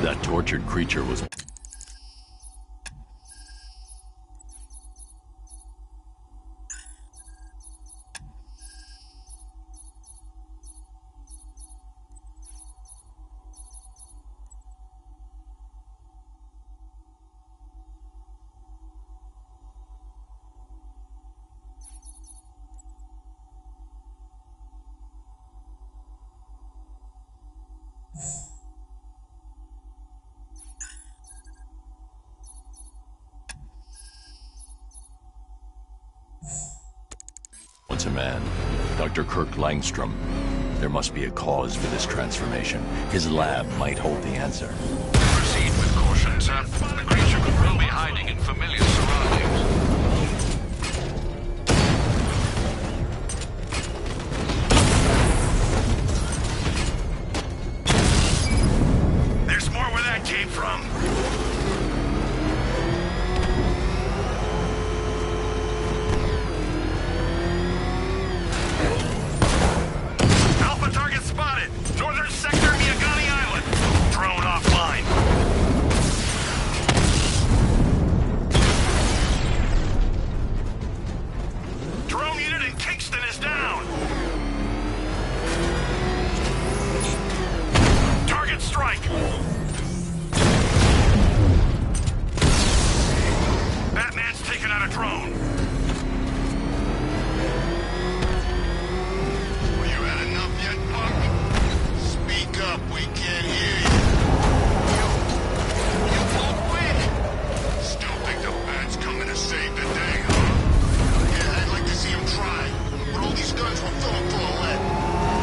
That tortured creature was... Once a man, Dr. Kirk Langstrom. There must be a cause for this transformation. His lab might hold the answer. Proceed with caution, sir. The creature could well be hiding in familiar surroundings. There's more where that came from. Alpha target spotted. Northern sector, Miyagani Island. Drone offline. Drone unit in Kingston is down. Target strike. Batman's taken out a drone. Well, you had enough yet, punk? Speak up, we can't hear you. You won't win! Still think the bat's coming to save the day, huh? Yeah, I'd like to see him try. With all these guns, we'll fill him full of lead.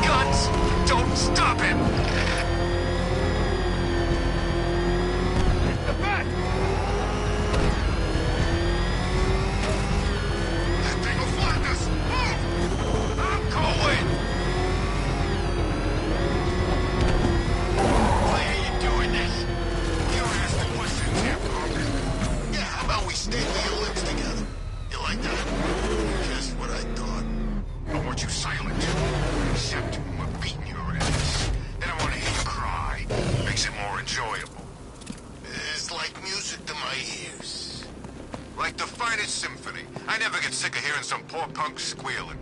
Guns! Don't stop him! The bat! That thing will flatten us! Move! I'm going! Why are you doing this? You're asking questions here, punk. Yeah, how about we staple your lips together? You like that? Just what I thought. I want you silent. Except when we're beating your ass. Then I want to hear you cry. Makes it more enjoyable. It's like music to my ears. Like the finest symphony. I never get sick of hearing some poor punk squealing.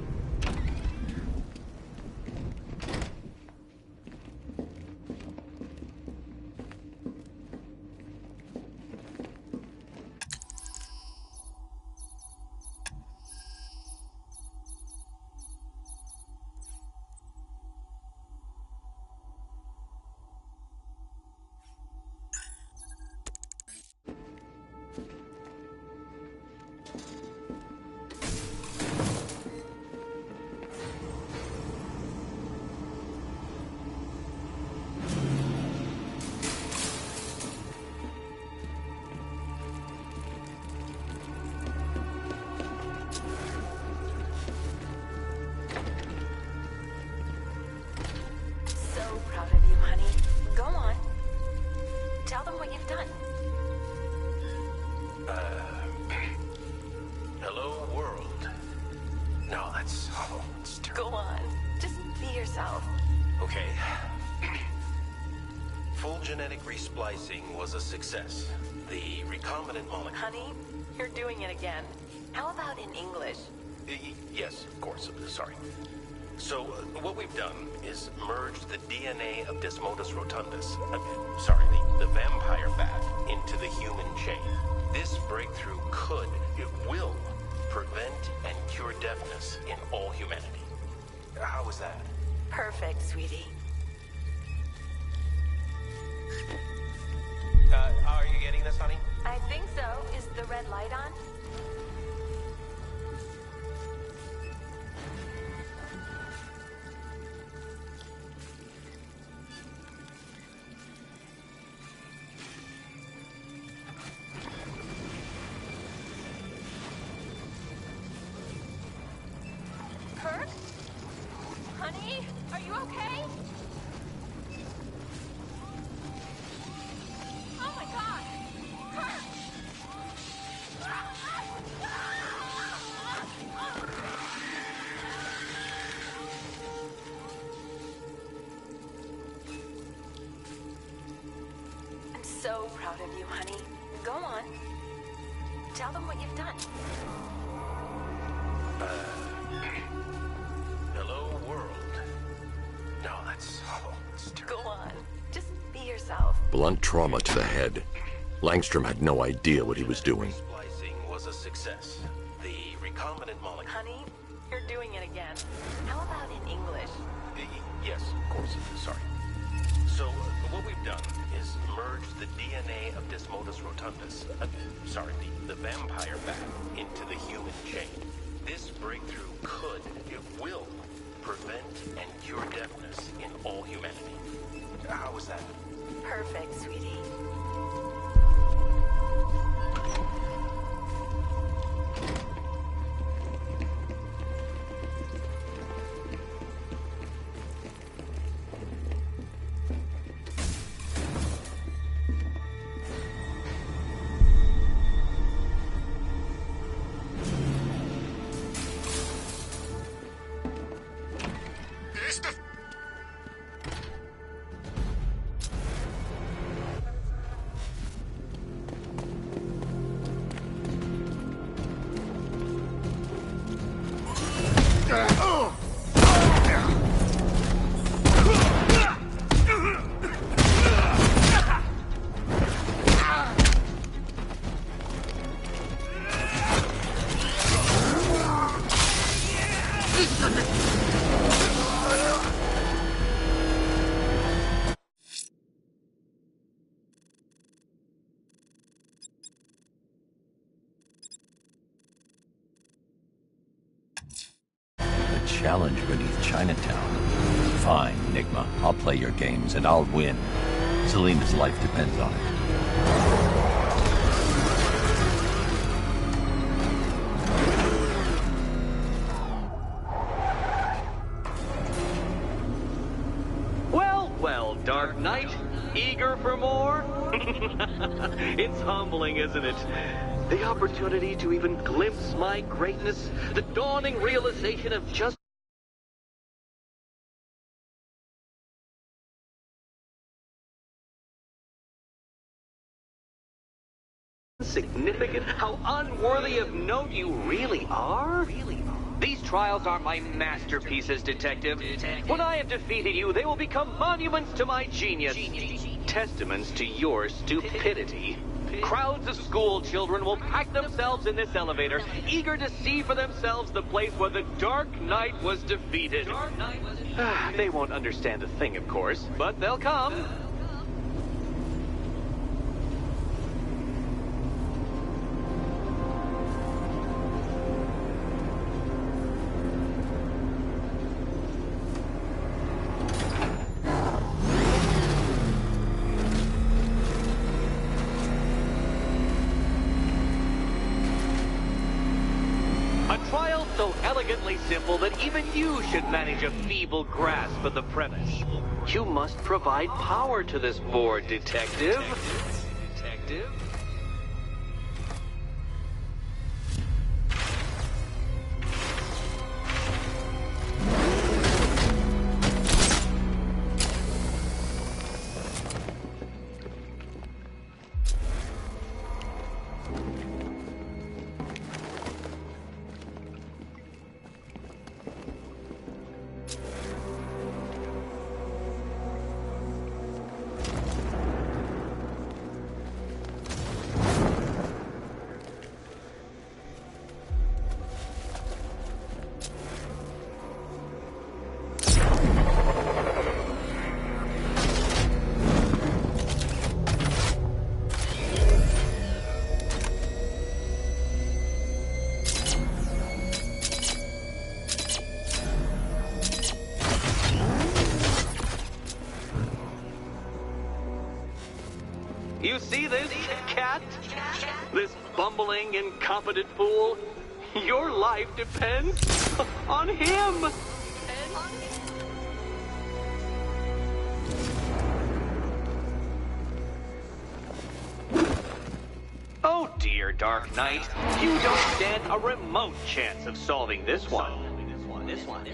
So proud of you, honey. Go on. Tell them what you've done. Hello, world. No, that's terrible. Go on. Just be yourself. Okay. Full genetic resplicing was a success. The recombinant molecule... Honey, you're doing it again. How about in English? Yes, of course. Sorry. So, what we've done is merged the DNA of Desmodus rotundus, the vampire bat, into the human chain. This breakthrough it will, prevent and cure deafness in all humanity. How was that? Perfect, sweetie. Are you getting this, honey? I think so. Is the red light on? Kirk? Honey, are you okay? Oh my God! Kirk! so proud of you, honey. Go on. Tell them what you've done. Hello, world. No, that's terrible. Go on. Just be yourself. Blunt trauma to the head. Langstrom had no idea what he was doing. Splicing was a success. The recombinant molecule. Honey, you're doing it again. How about in English? Yes, of course. Sorry. So, what we've done is merge the DNA of Desmodus rotundus, the vampire bat, into the human chain. This breakthrough it will, prevent and cure deafness in all humanity. How was that? Perfect, sweetie. Challenge beneath Chinatown. Fine, Enigma. I'll play your games, and I'll win. Selena's life depends on it. Well, Dark Knight. Eager for more? It's humbling, isn't it? The opportunity to even glimpse my greatness, the dawning realization of just significant, how unworthy of note you really are? These trials are my masterpieces, Detective. When I have defeated you, they will become monuments to my genius. Testaments to your stupidity. Crowds of school children will pack themselves in this elevator, eager to see for themselves the place where the Dark Knight was defeated. They won't understand a thing, of course, but they'll come. So elegantly simple that even you should manage a feeble grasp of the premise. You must provide power to this board, Detective. You see this, cat? This bumbling, incompetent fool? Your life depends on him! Oh dear, Dark Knight. You don't stand a remote chance of solving this one. This one.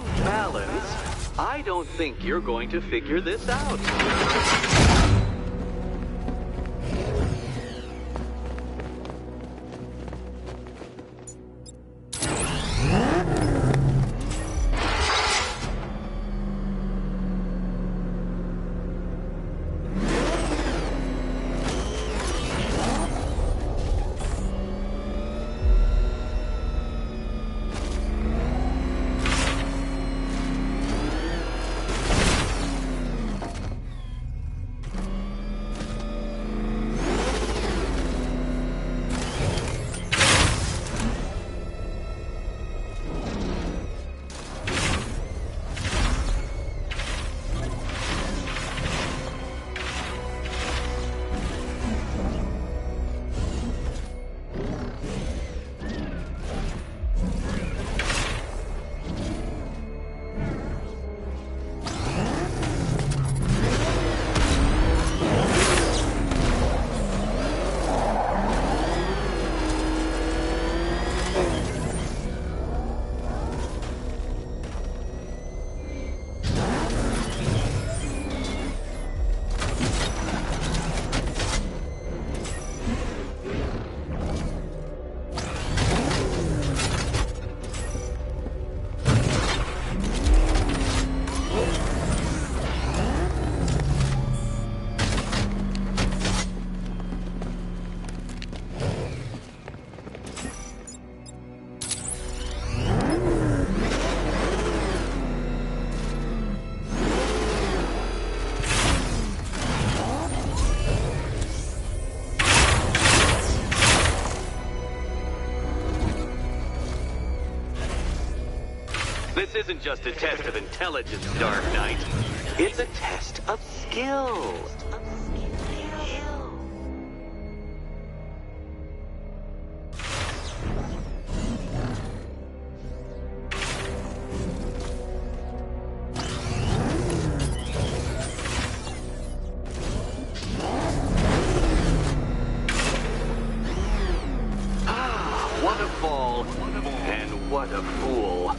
on balance, I don't think you're going to figure this out. This isn't just a test of intelligence, Dark Knight. It's a test of skill. Ah, what a fall, and what a fool.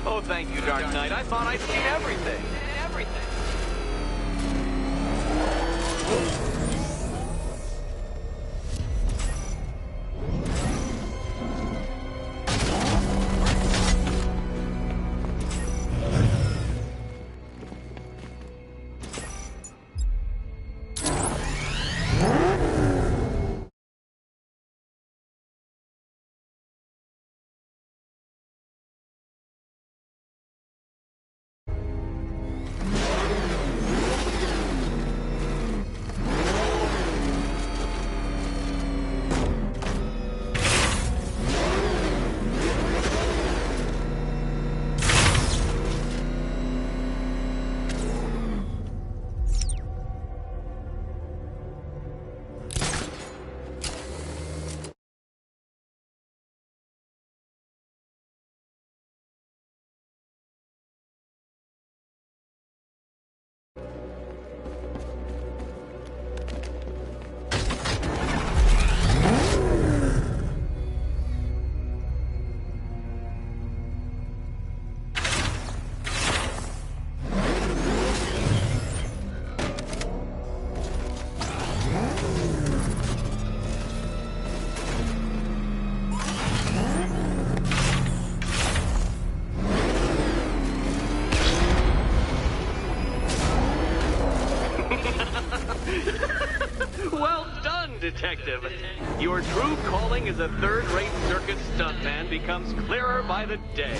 Oh, thank you, Dark Knight. I thought I'd seen everything. Everything. Well done, Detective. Your true calling as a third-rate circus stuntman becomes clearer by the day.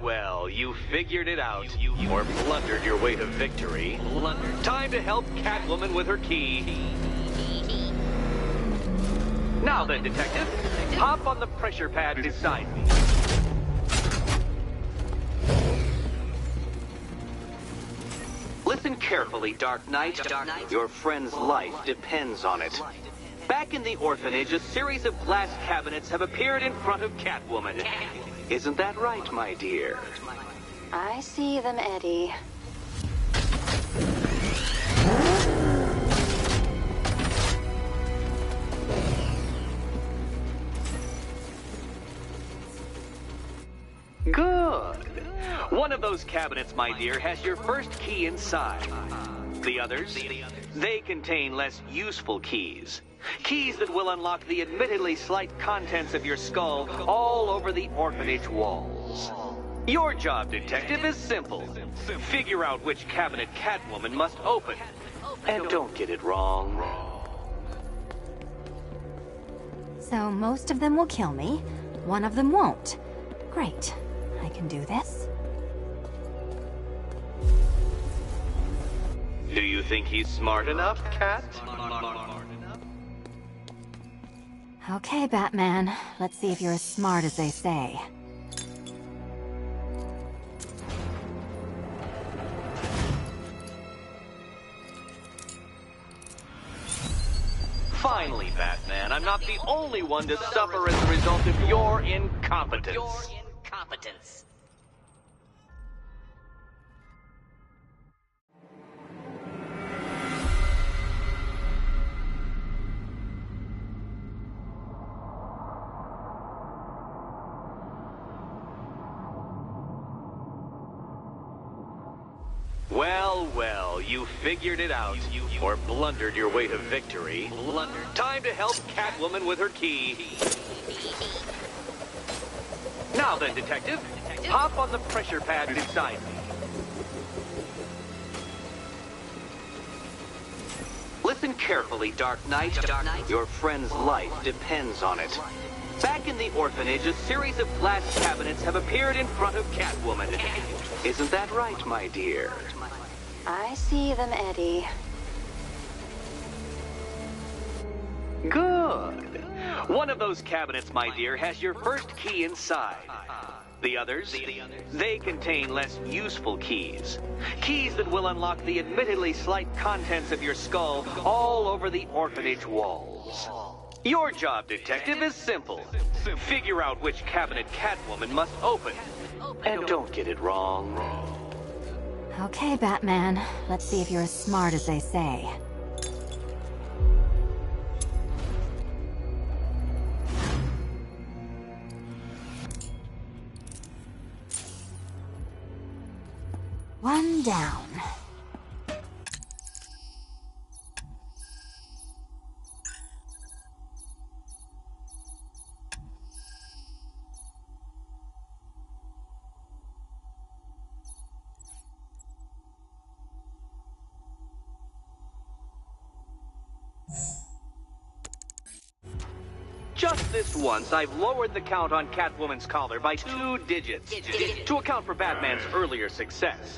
Well, you figured it out. Or blundered your way to victory. Time to help Catwoman with her key. Now then, Detective, hop on the pressure pad beside me. Listen carefully, Dark Knight. Your friend's life depends on it. Back in the orphanage, a series of glass cabinets have appeared in front of Catwoman. Isn't that right, my dear? I see them, Eddie. Good. One of those cabinets, my dear, has your first key inside. The others, they contain less useful keys. Keys that will unlock the admittedly slight contents of your skull all over the orphanage walls. Your job, Detective, is simple. Figure out which cabinet Catwoman must open. And don't get it wrong. So most of them will kill me, one of them won't. Great. I can do this. Do you think he's smart enough, Cat? Okay, Batman. Let's see if you're as smart as they say. Finally, Batman, I'm not the only one to suffer as a result of your incompetence. Well, well, you figured it out. Or blundered your way to victory. Time to help Catwoman with her key. Now then, Detective, hop on the pressure pad beside me. Listen carefully, Dark Knight. Your friend's life depends on it. Back in the orphanage, a series of glass cabinets have appeared in front of Catwoman. Isn't that right, my dear? I see them, Eddie. Good. One of those cabinets, my dear, has your first key inside. The others, they contain less useful keys. Keys that will unlock the admittedly slight contents of your skull all over the orphanage walls. Your job, Detective, is simple. Figure out which cabinet Catwoman must open. And don't get it wrong. Okay, Batman. Let's see if you're as smart as they say. One down. Just this once, I've lowered the count on Catwoman's collar by 2 digits to account for Batman's earlier success.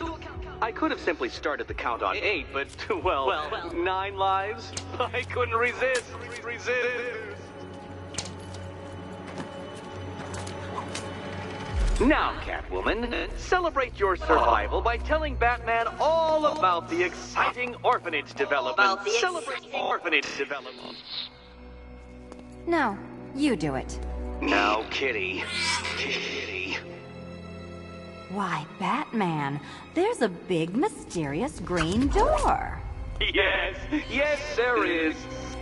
I could have simply started the count on 8, but, well, 9 lives? I couldn't resist. Now, Catwoman, celebrate your survival by telling Batman all about the exciting orphanage development. Celebrate the orphanage development. No, you do it. Now, Kitty. Kitty. Why, Batman, there's a big, mysterious green door. Yes, there is.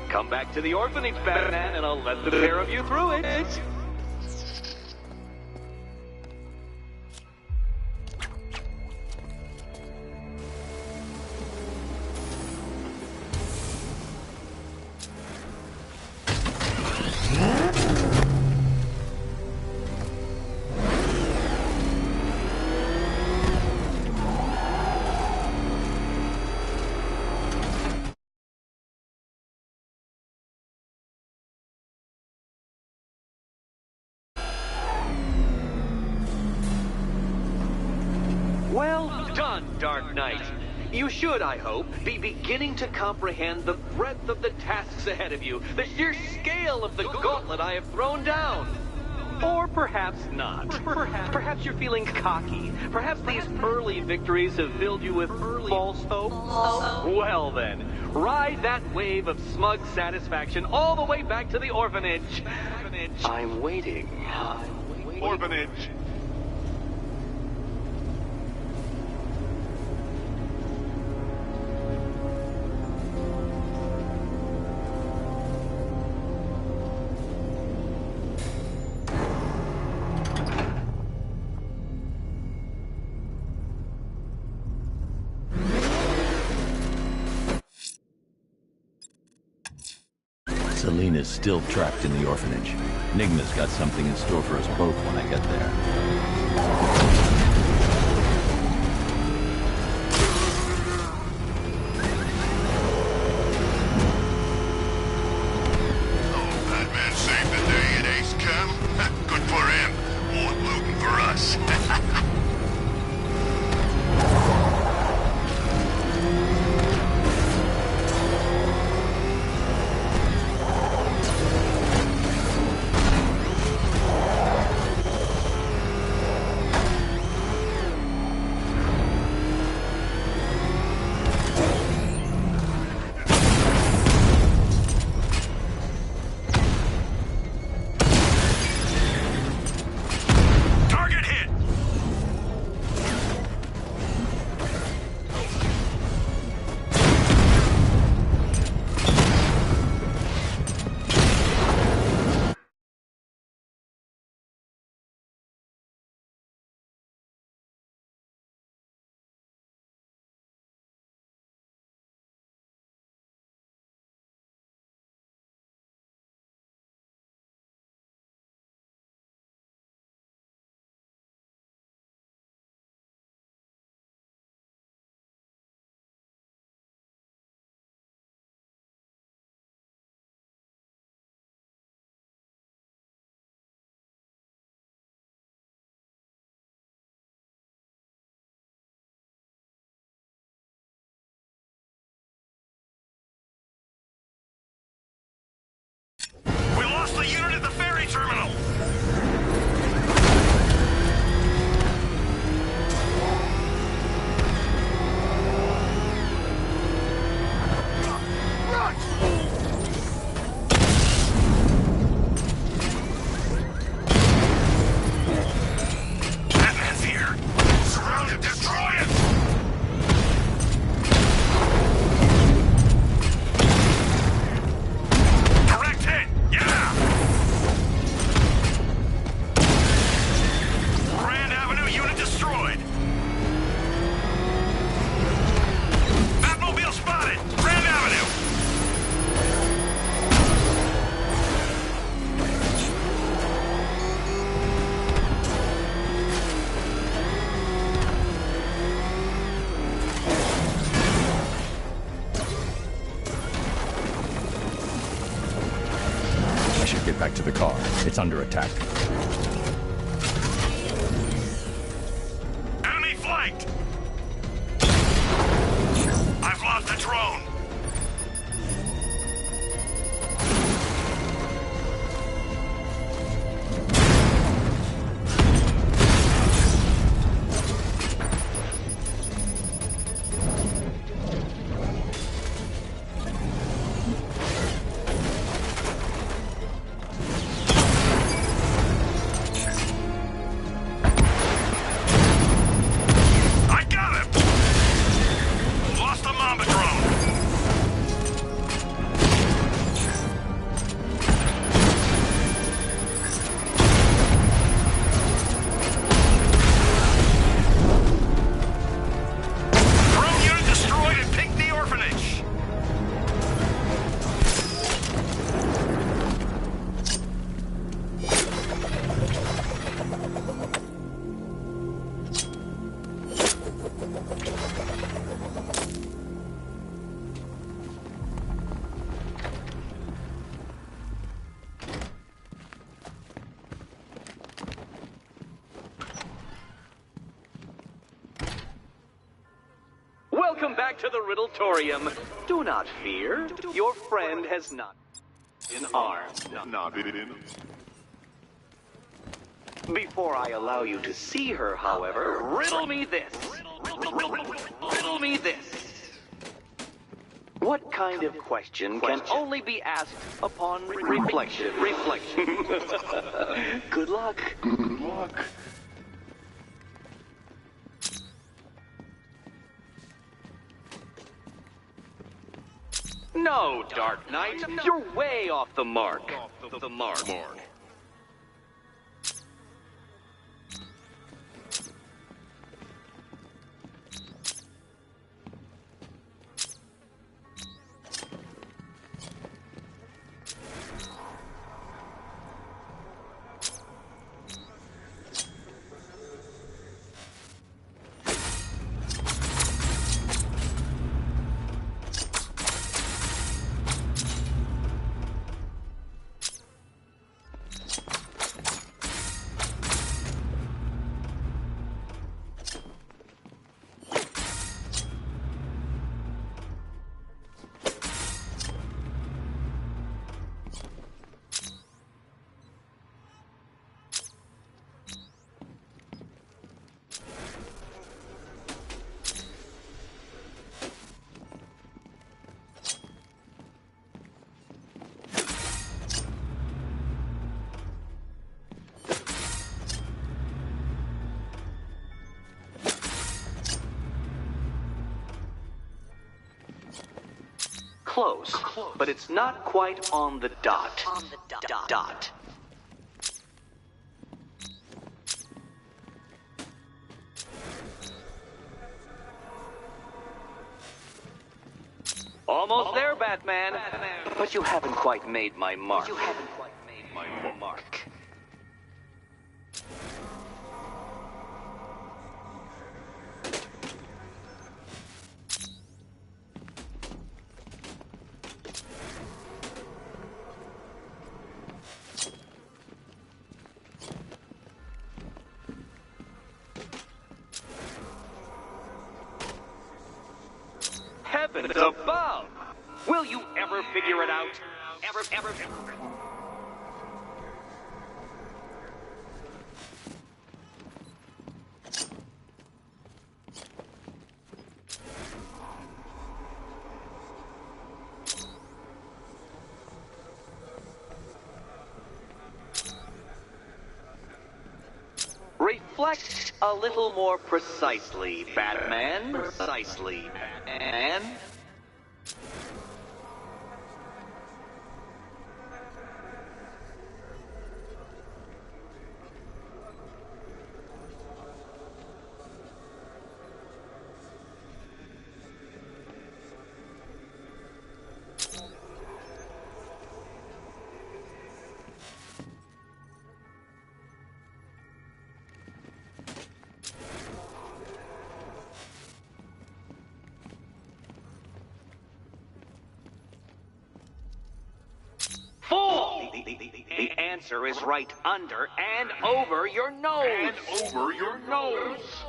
Come back to the orphanage, Batman, and I'll let the pair of you through it. Well done, Dark Knight. You should, I hope, be beginning to comprehend the breadth of the tasks ahead of you, the sheer scale of the gauntlet I have thrown down. Or perhaps not. Perhaps you're feeling cocky. Perhaps these early victories have filled you with false hope. Well then, ride that wave of smug satisfaction all the way back to the orphanage. I'm waiting. Orphanage. Selena's still trapped in the orphanage. Enigma's got something in store for us both when I get there. Batman saved the day at Ace Chem. Good for him. More looting for us. a unit at the ferry terminal! Batman's here! Surround it, destroy it! Direct hit! Yeah! Grand Avenue unit destroyed! Batmobile spotted! Grand Avenue! I should get back to the car. It's under attack. Enemy flanked! I've lost the drone! I got him! Lost the Mamba drone! Drone unit destroyed at Pinckney Orphanage! Welcome back to the Riddletorium. Do not fear. Your friend has not been harmed. Before I allow you to see her, however, riddle me this. Riddle me this. What kind of question can only be asked upon reflection? Good luck. Good luck. No, Dark Knight. You're way off the mark. The mark. Close, but it's not quite on the dot. Dot. Almost there, Batman. But you haven't quite made my mark. Heavens above! Will you ever figure it out? Ever? flex a little more precisely, Batman. Precisely, Batman. Fool! The answer is right under and over your nose. And over your nose.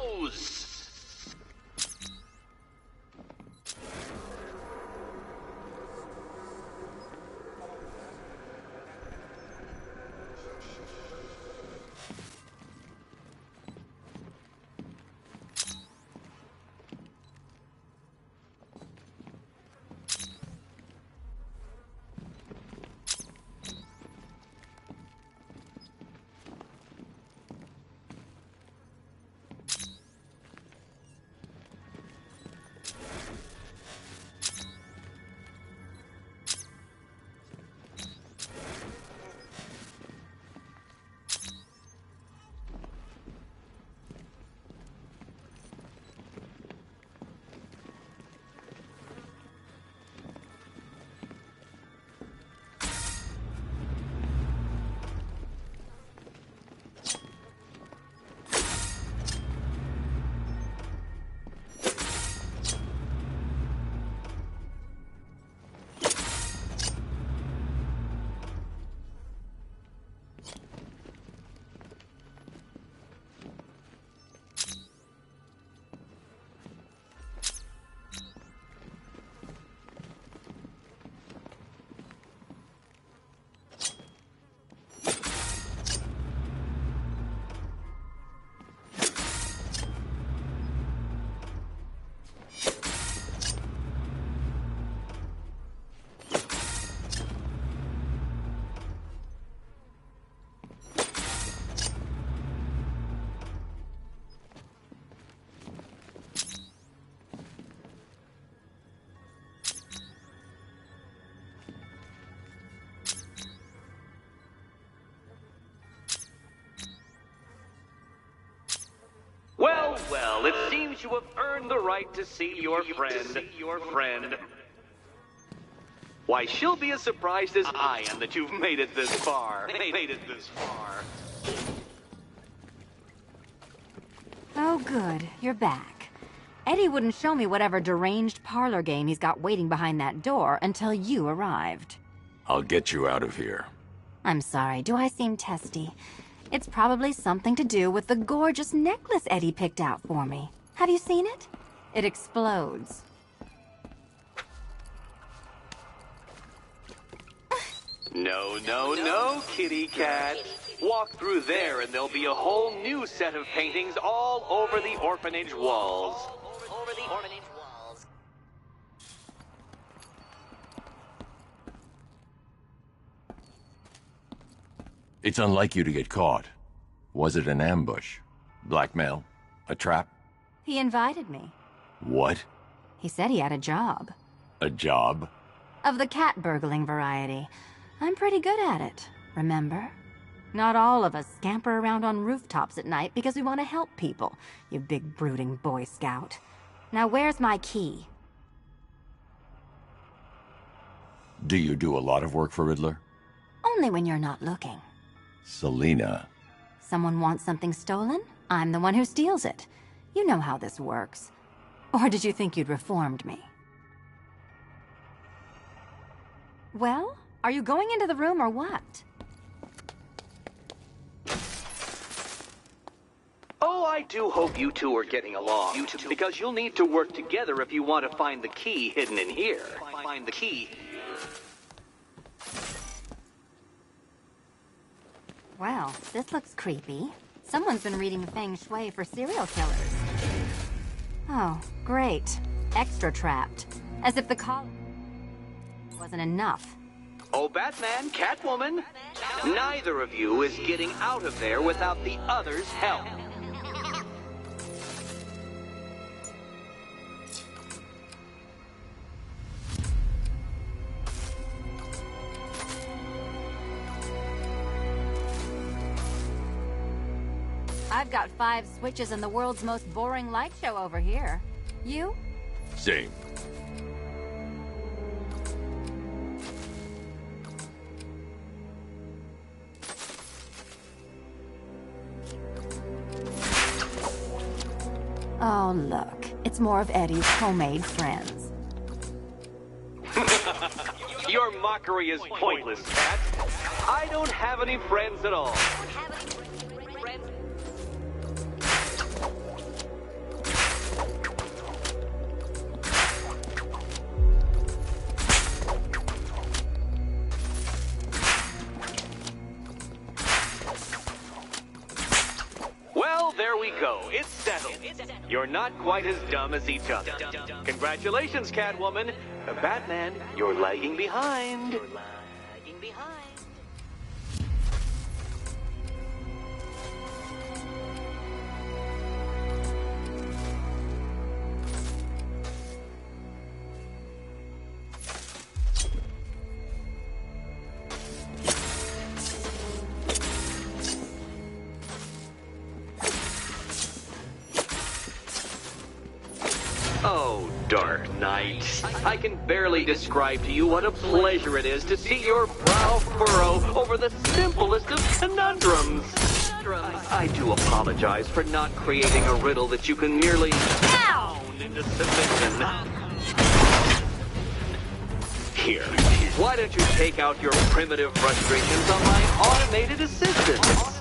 Well, it seems you have earned the right to see your friend. Why, she'll be as surprised as I am that you've made it this far. Oh, good. You're back. Eddie wouldn't show me whatever deranged parlor game he's got waiting behind that door until you arrived. I'll get you out of here. I'm sorry, do I seem testy? It's probably something to do with the gorgeous necklace Eddie picked out for me. Have you seen it? It explodes. No, kitty cat. Walk through there and there'll be a whole new set of paintings all over the orphanage walls. It's unlike you to get caught. Was it an ambush? Blackmail? A trap? He invited me. What? He said he had a job. A job? Of the cat burgling variety. I'm pretty good at it, remember? Not all of us scamper around on rooftops at night because we want to help people, you big brooding Boy Scout. Now where's my key? Do you do a lot of work for Riddler? Only when you're not looking. Selina. Someone wants something stolen? I'm the one who steals it. You know how this works. Or did you think you'd reformed me? Well, are you going into the room or what? Oh, I do hope you two are getting along. Because you'll need to work together if you want to find the key hidden in here. Find the key. Well, this looks creepy. Someone's been reading Feng Shui for serial killers. Oh, great. Extra trapped. As if the collar wasn't enough. Oh, Batman, Catwoman, neither of you is getting out of there without the other's help. I've got 5 switches and the world's most boring light show over here. You? Same. Oh, look. It's more of Eddie's homemade friends. Your mockery is pointless, Cat. I don't have any friends at all. Well, there we go. It's settled. You're not quite as dumb as each other. Congratulations, Catwoman. Batman, you're lagging behind. Oh, Dark Knight. I can barely describe to you what a pleasure it is to see your brow furrow over the simplest of conundrums. I do apologize for not creating a riddle that you can merely pound into submission. Here, why don't you take out your primitive frustrations on my automated assistant?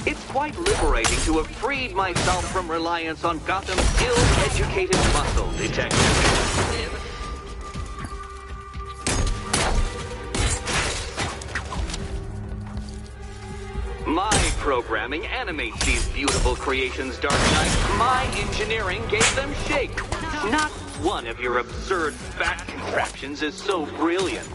It's quite liberating to have freed myself from reliance on Gotham's ill-educated muscle detective. My programming animates these beautiful creations, Dark Knight. My engineering gave them shape. Not one of your absurd fat contraptions is so brilliant.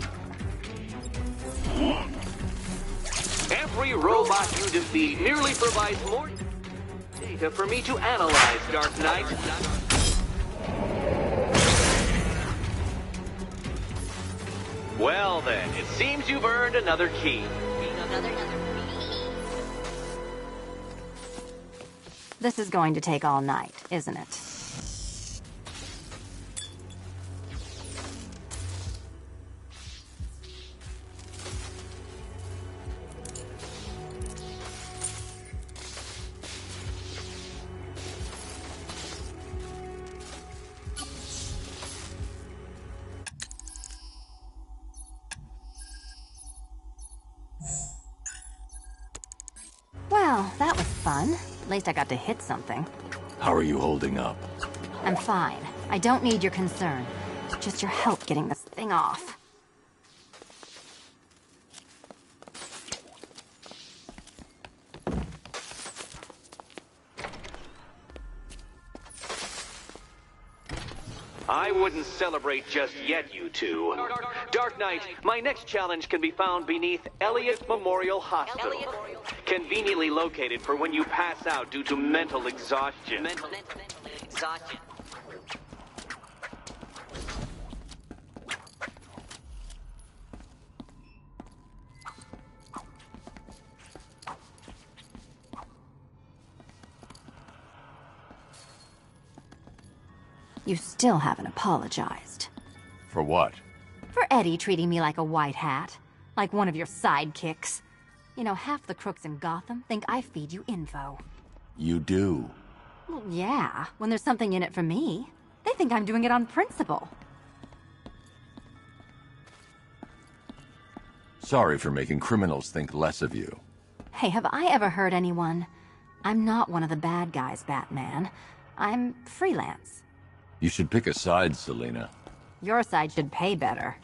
Every robot you defeat merely provides more data for me to analyze, Dark Knight. Well then, it seems you've earned another key. This is going to take all night, isn't it? Well, that was fun. At least I got to hit something. How are you holding up? I'm fine. I don't need your concern. Just your help getting this thing off. I wouldn't celebrate just yet, you two. Dark Knight, my next challenge can be found beneath Elliott Memorial Hospital. Conveniently located for when you pass out due to mental exhaustion. You still haven't apologized. For what? For Eddie treating me like a white hat. Like one of your sidekicks. You know, half the crooks in Gotham think I feed you info. You do. Well, yeah, when there's something in it for me. They think I'm doing it on principle. Sorry for making criminals think less of you. Hey, have I ever hurt anyone? I'm not one of the bad guys, Batman. I'm freelance. You should pick a side, Selina. Your side should pay better.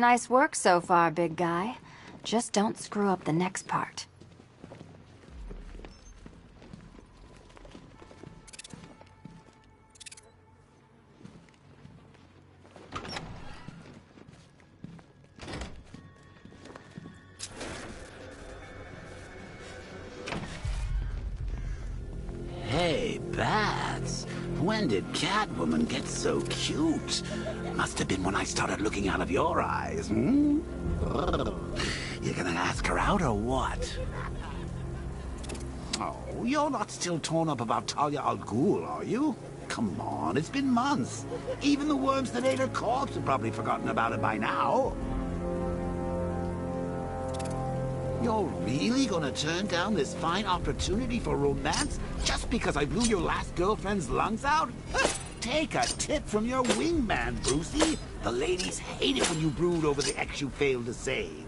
Nice work so far, big guy. Just don't screw up the next part. Hey, Bats. When did Catwoman get so cute? Must have been when I started looking out of your eyes, hmm? You gonna ask her out or what? Oh, you're not still torn up about Talia al Ghul, are you? Come on, it's been months. Even the worms that ate her corpse have probably forgotten about it by now. You're really gonna turn down this fine opportunity for romance just because I blew your last girlfriend's lungs out? Take a tip from your wingman, Brucey. The ladies hate it when you brood over the ex you failed to save.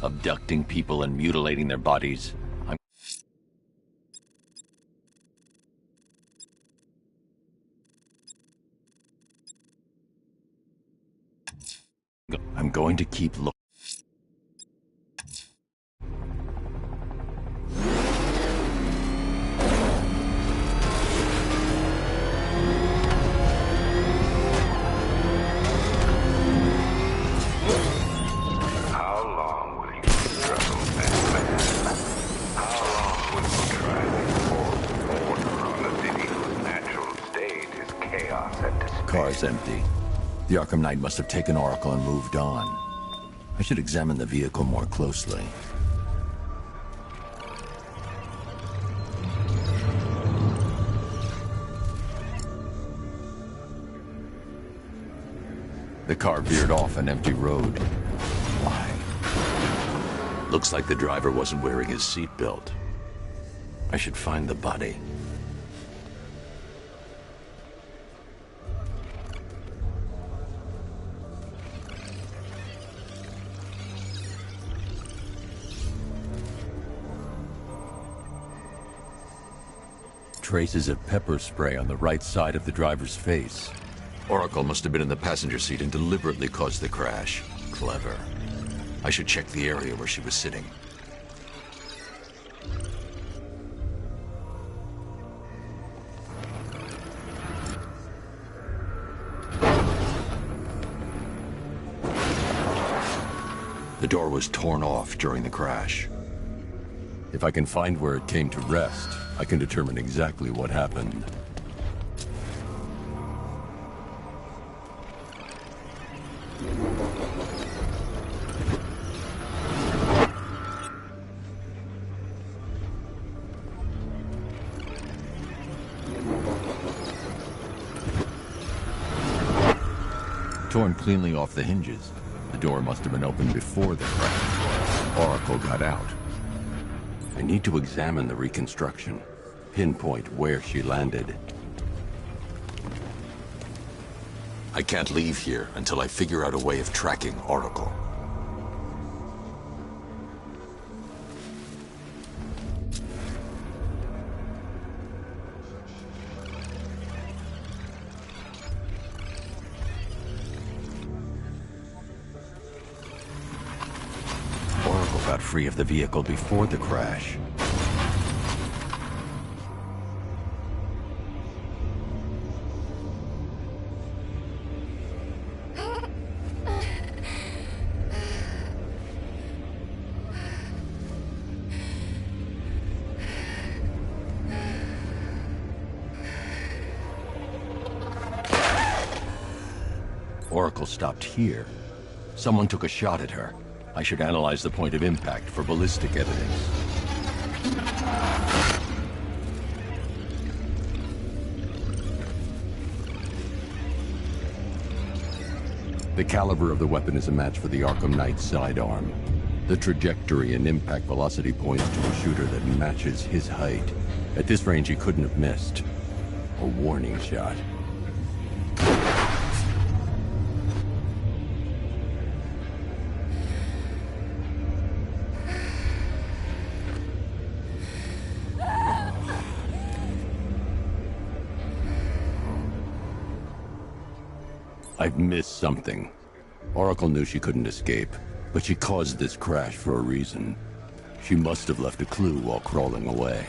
Abducting people and mutilating their bodies. I'm going to keep looking. Car's empty. The Arkham Knight must have taken Oracle and moved on. I should examine the vehicle more closely. The car veered off an empty road. Why? Looks like the driver wasn't wearing his seatbelt. I should find the body. Traces of pepper spray on the right side of the driver's face. Oracle must have been in the passenger seat and deliberately caused the crash. Clever. I should check the area where she was sitting. The door was torn off during the crash. If I can find where it came to rest, I can determine exactly what happened. Torn cleanly off the hinges. The door must have been opened before the crash. Oracle got out. I need to examine the reconstruction, pinpoint where she landed. I can't leave here until I figure out a way of tracking Oracle. Got free of the vehicle before the crash. Oracle stopped here. Someone took a shot at her. I should analyze the point of impact for ballistic evidence. The caliber of the weapon is a match for the Arkham Knight's sidearm. The trajectory and impact velocity points to a shooter that matches his height. At this range, he couldn't have missed. A warning shot. I've missed something. Oracle knew she couldn't escape, but she caused this crash for a reason. She must have left a clue while crawling away.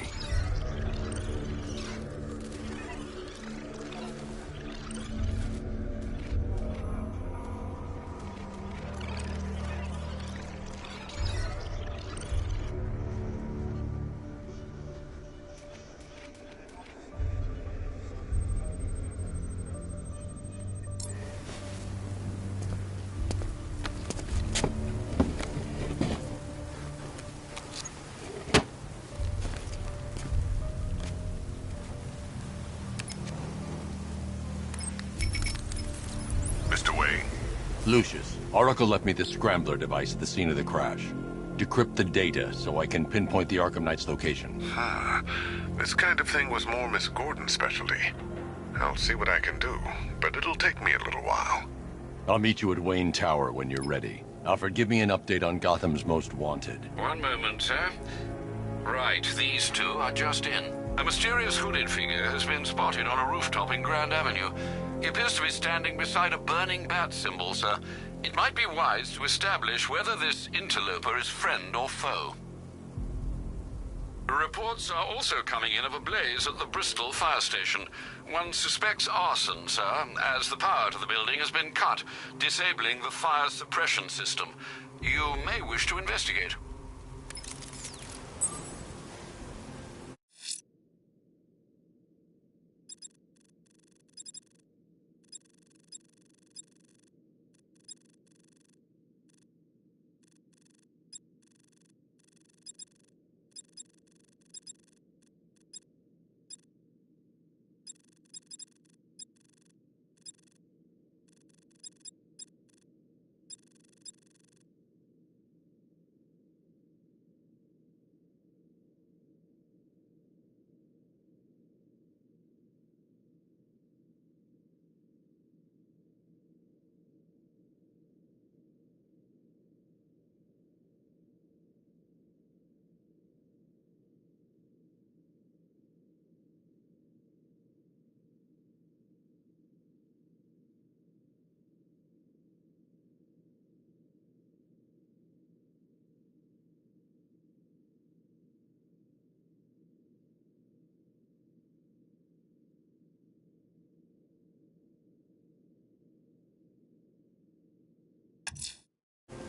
Lucius, Oracle left me the scrambler device at the scene of the crash. Decrypt the data so I can pinpoint the Arkham Knight's location. This kind of thing was more Miss Gordon's specialty. I'll see what I can do, but it'll take me a little while. I'll meet you at Wayne Tower when you're ready. Alfred, give me an update on Gotham's Most Wanted. One moment, sir. Right, these two are just in. A mysterious hooded figure has been spotted on a rooftop in Grand Avenue. He appears to be standing beside a burning bat symbol, sir. It might be wise to establish whether this interloper is friend or foe. Reports are also coming in of a blaze at the Bristol fire station. One suspects arson, sir, as the power to the building has been cut, disabling the fire suppression system. You may wish to investigate.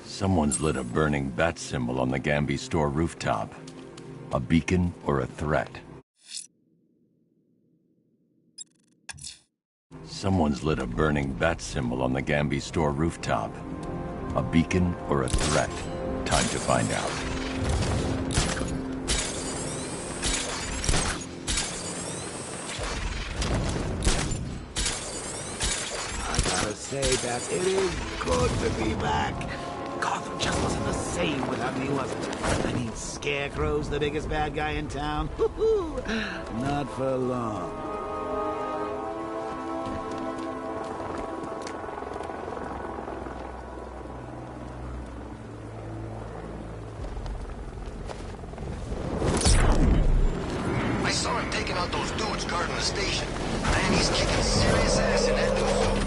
Someone's lit a burning bat symbol on the Gamby store rooftop. A beacon or a threat? Someone's lit a burning bat symbol on the Gamby store rooftop. A beacon or a threat? Time to find out. I gotta say that it is good to be back. Gotham just wasn't the same without me, was it? I mean, Scarecrow's the biggest bad guy in town. Not for long. I saw him taking out those dudes guarding the station. Man, he's kicking serious ass in that new suit.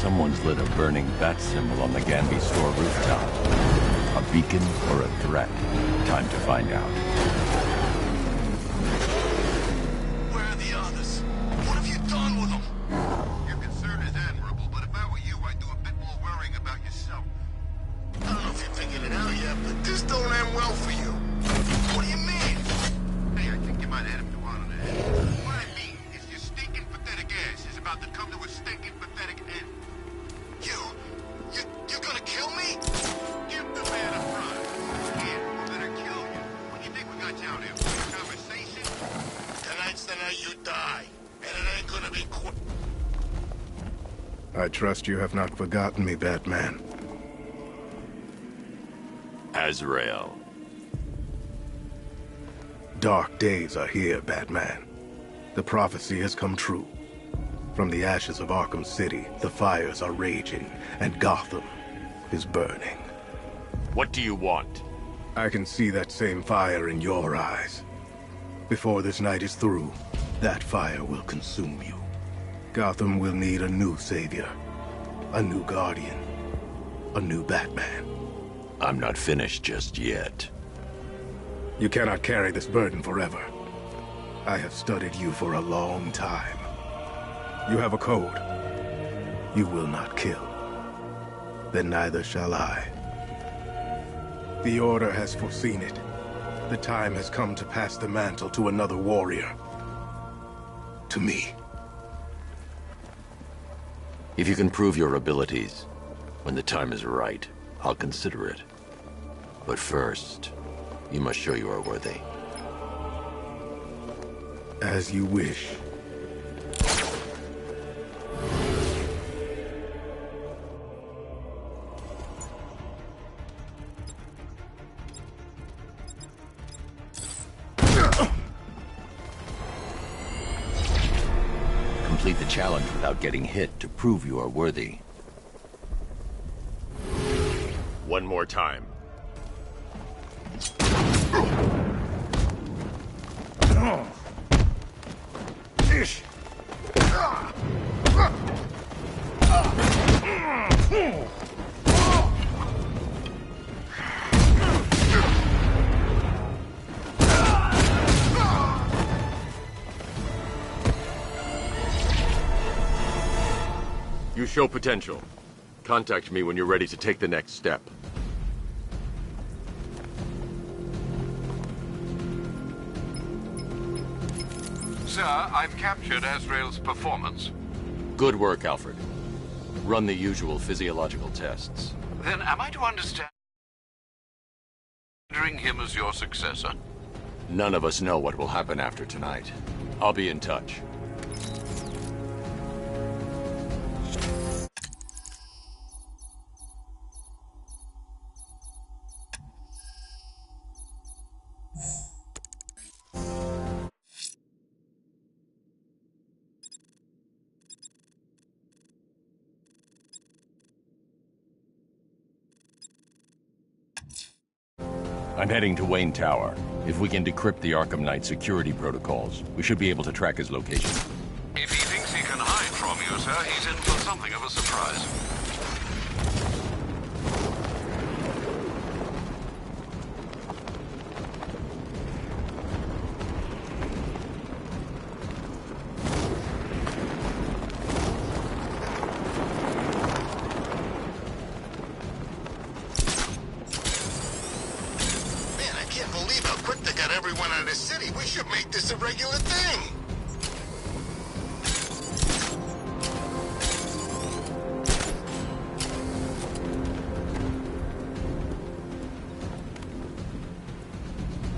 Someone's lit a burning bat symbol on the Gamby store rooftop. A beacon or a threat? Time to find out. Where are the others? What have you done with them? Your concern is admirable, but if I were you, I'd do a bit more worrying about yourself. I don't know if you're figuring it out yet, but this don't end well for you. What do you mean? Hey, I think you might have him to one on the head. What I mean is your stinking pathetic ass is about to come to a stinking pathetic end. You're gonna kill me? Give the man a prize. Yeah, we're gonna kill you. What do you think we got you out here for? A conversation? Tonight's the night you die, and it ain't gonna be quick. I trust you have not forgotten me, Batman. Azrael. Dark days are here, Batman. The prophecy has come true. From the ashes of Arkham City, the fires are raging, and Gotham is burning. What do you want? I can see that same fire in your eyes. Before this night is through, that fire will consume you. Gotham will need a new savior, a new guardian, a new Batman. I'm not finished just yet. You cannot carry this burden forever. I have studied you for a long time. You have a code. You will not kill. Then neither shall I. The Order has foreseen it. The time has come to pass the mantle to another warrior. To me. If you can prove your abilities, when the time is right, I'll consider it. But first, you must show you are worthy. As you wish. Complete the challenge without getting hit to prove you are worthy. One more time. You show potential. Contact me when you're ready to take the next step. Sir, I've captured Azrael's performance. Good work, Alfred. Run the usual physiological tests. Then am I to understand considering him as your successor? None of us know what will happen after tonight. I'll be in touch. I'm heading to Wayne Tower. If we can decrypt the Arkham Knight security protocols, we should be able to track his location. If he thinks he can hide from you, sir, he's in for something of a surprise. We should make this a regular thing.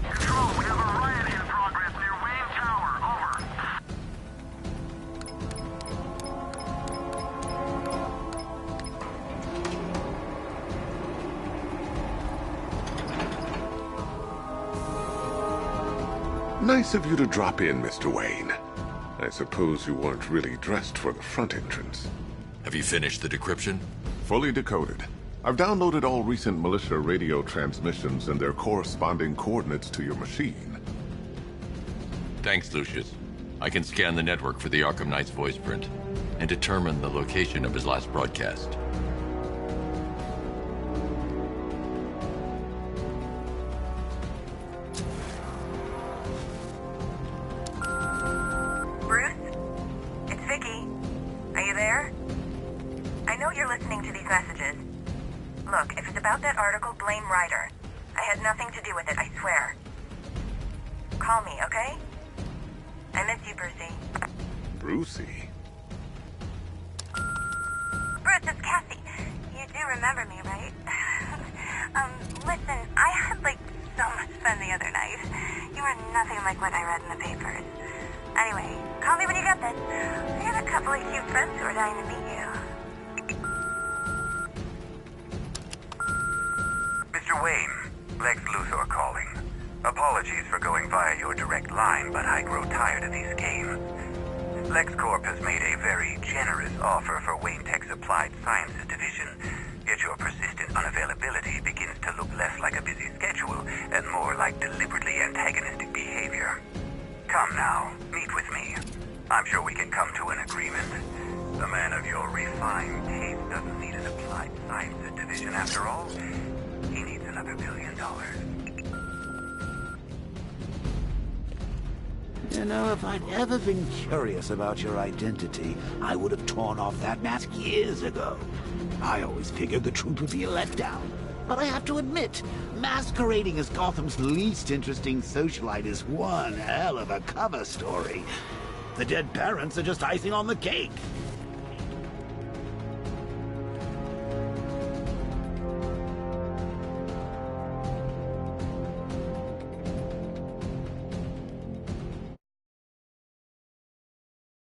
Control, we have a riot in progress near Wayne Tower. Over. Nice of you to drop in, Mr. Wayne. I suppose you weren't really dressed for the front entrance. Have you finished the decryption? Fully decoded. I've downloaded all recent militia radio transmissions and their corresponding coordinates to your machine. Thanks, Lucius. I can scan the network for the Arkham Knight's voice print and determine the location of his last broadcast. Look, if it's about that article, blame Ryder. I had nothing to do with it, I swear. Call me, okay? I miss you, Brucey. Brucey? Bruce, it's Cassie. You do remember me, right? Listen, I had, so much fun the other night. You were nothing like what I read in the papers. Anyway, call me when you get this. I have a couple of cute friends who are dying to meet you. Mr. Wayne, Lex Luthor calling. Apologies for going via your direct line, but I grow tired of these games. LexCorp has made a very generous offer for Wayne Tech's Applied Sciences division, yet your persistent unavailability begins to look less like a busy schedule and more like deliberately antagonistic behavior. Come now, meet with me. I'm sure we can come to an agreement. A man of your refined taste doesn't need an Applied Sciences division after all. He needs another $1 billion. You know, if I'd ever been curious about your identity, I would have torn off that mask years ago. I always figured the truth would be a letdown. But I have to admit, masquerading as Gotham's least interesting socialite is one hell of a cover story. The dead parents are just icing on the cake.